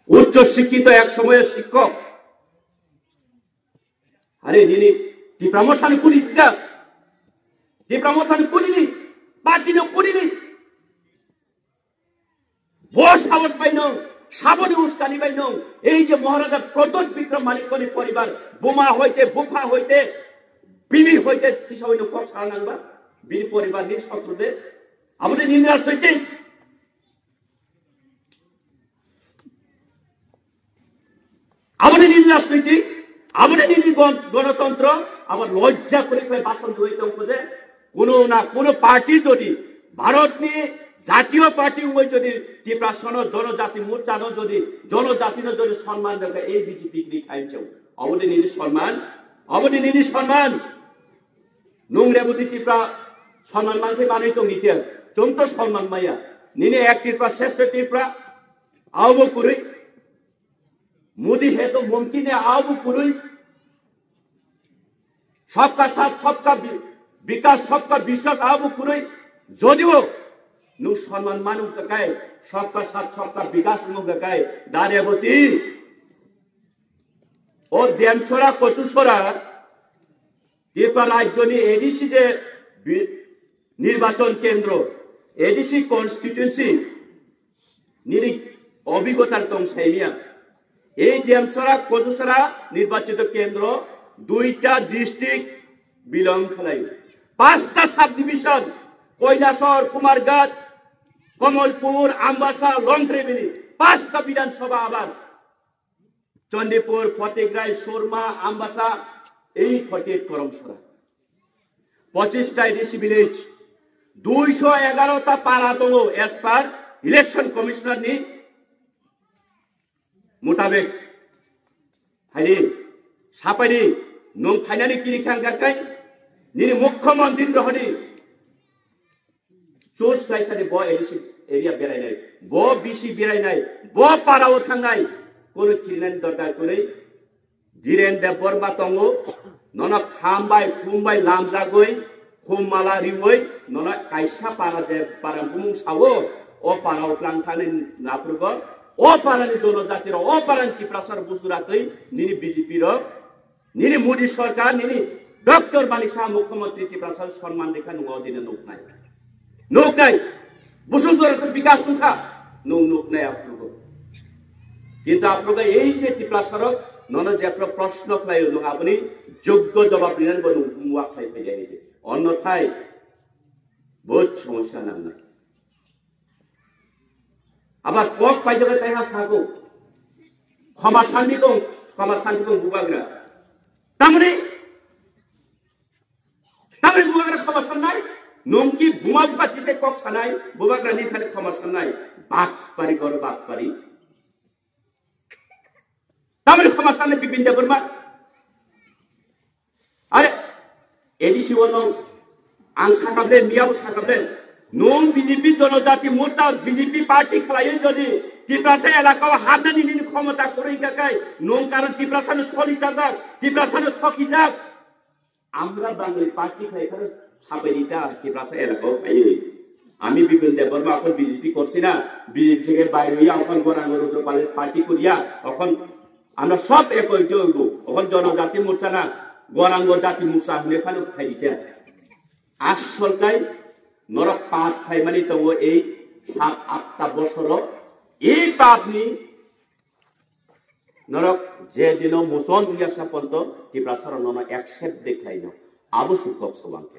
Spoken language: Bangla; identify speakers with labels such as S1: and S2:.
S1: উচ্চ শিক্ষিত এক সময়ের শিক্ষক আরে নিনি টিপ্রামথান কুলি দিতা টিপ্রামথান কুলিনি পার্টিনো কুলিনি বস সাহস পাইনো সাবনে উস্কানি পাইনো এই যে মহারাজা প্রদোত বিক্রম মানিকনি পরিবার বোমা হইতে বুফা হইতে বিনি হইতে তিসাইনো কক সারানাংবা বিনি পরিবার নি শত্রুদের আমাদের নিন্দাস হইতে আমাদের নিজ রাজনৈতিক আমাদের নিজ গণতন্ত্র আবার লজ্জা করে ভাষণ হইতে খোঁজে কোনো পার্টি যদি ভারত নিয়ে জাতীয় পার্টি যদি ত্রিপ্রাসন জনজাতি মোর্চানো যদি জনজাতির যদি সম্মান দেখে এই বিজেপি খাইছেও আমাদের নিজ সম্মান নোংরাবতী ত্রিপুরা সম্মান মানকে মানেই তো নিতে চমতো সম্মান মাইয়া নিনে এক ত্রিপুরা শ্রেষ্ঠ ত্রিপুরা আহ্ব করে मोदी है तो मुमकिन है आओ पुरुष सबका साथ सबका विकास सबका विश्वास आओ पुरुष যদিও नु सम्मान मानु ककाय सबका साथ सबका विकास नु ककाय दार्यावती और देमसरा कचुसरा ত্রিপুরা রাজ্যনি এডিসি যে নির্বাচন কেন্দ্র এডিসি কনস্টিটিউয়েন্সি নিরি অভিজ্ঞতার তংসাইয়া এই দেমসরা কচুসরা নির্বাচিত কেন্দ্র দুইটা ডিস্ট্রিক্ট বিলং খালাই পাঁচটা সাব ডিভিশন কৈলাসর কুমারঘাট কমলপুর আমবাসা লংথ্রেবেলি পাঁচটা বিধানসভা আবার চন্ডীপুর ফতেগ্রাই সুরমা আমবাসা এই 48 করমসরা 25টা এডিসি ভিলেজ 211টা পাড়া দङ এজ পার ইলেকশন কমিশনার নি मुताबिक हाइदि सापाइदि नं फाइनालि किरिखां गारखाय निनि मुख्यमंत्री रहनि चोर्स लाइसानि ब एरिया बेरायनाय ब बिसि बेरायनाय ब पाराव थांनाय कोनो थिरिनानि दरकार करै धीरेन देव बर्मा दङ नना खामबाय खुमबाय लामजागै खुममाला रिवै नना कायसा पारा जे पारा बुमुं सावो अ पाराव थांखानि नाफोरखौ अपारानि जनजातिर अपारानि टिप्रासार बुजुरातै निनि बीजेपी र निनि मोदी सरकार निनि डॉक्टर मानिक शाह मुख्यमंत्री टिप्रासार सम्मान देखा नुवा दिने नुकनाय बुजुर्गरत विकास सुखा नुकनाय आफ्रुगो কিন্তু आफ्रुगो এই যে টিপ্রাসার নন যে আপনি প্রশ্ন খাই नु আপনি যোগ্য জবাব দিলেন বলুন মুয়া খাই পেয়ে যাইছে অন্যথায় বহুত সমস্যা নাম না আবার কক পাইজবে তাইহা সাগো ক্ষমা শান্তি কো বুবাগ্রা তামনি বুবাগ্রা ক্ষমা শান্নাই নমকি বুমা ফাতি সে কক সানাই বুবাগ্রা নি থালে ক্ষমা শান্নাই বাক পারি গর বাক পারি তামনি ক্ষমা শান্নে বিপিন দেববর্মা আরে এডিসি ওনো আং সাকাবলে মিয়াও সাকাবলে नं बीजेपी जनजाति मोर्चा बीजेपी पार्टी खलायो जदि ত্রিপ্রাসা এলাকাও হামনানি নিনি ক্ষমতা করেই কাকাই नं কারণ ত্রিপ্রাসানো সলি চাজাক ত্রিপ্রাসানো ঠকি যাক আমরা বাঙালি পার্টি খাই এখানে সাপে দিতা ত্রিপ্রাসা এলাকাও খাই আমি বিপিন দেববর্মা এখন বিজেপি করছি না বিজেপি থেকে বাইরে হইয়া এখন গরাঙ্গ রুদ্রপালের পার্টি করিয়া এখন আমরা সব এক হইতে হইব এখন জনজাতি মোর্চা না গরাঙ্গ জাতি মোর্চা হলে এখানে খাই দিতা আসলটাই নরক পাপ খাই মানে তো এই 7-8টা বছর এই পাপ নি নরক যে দিন মোচন উলিয়াসা পর্যন্ত ত্রিপ্রাসার নন একসেপ্ট দেখাই না আবশ্যক সবাঙ্কে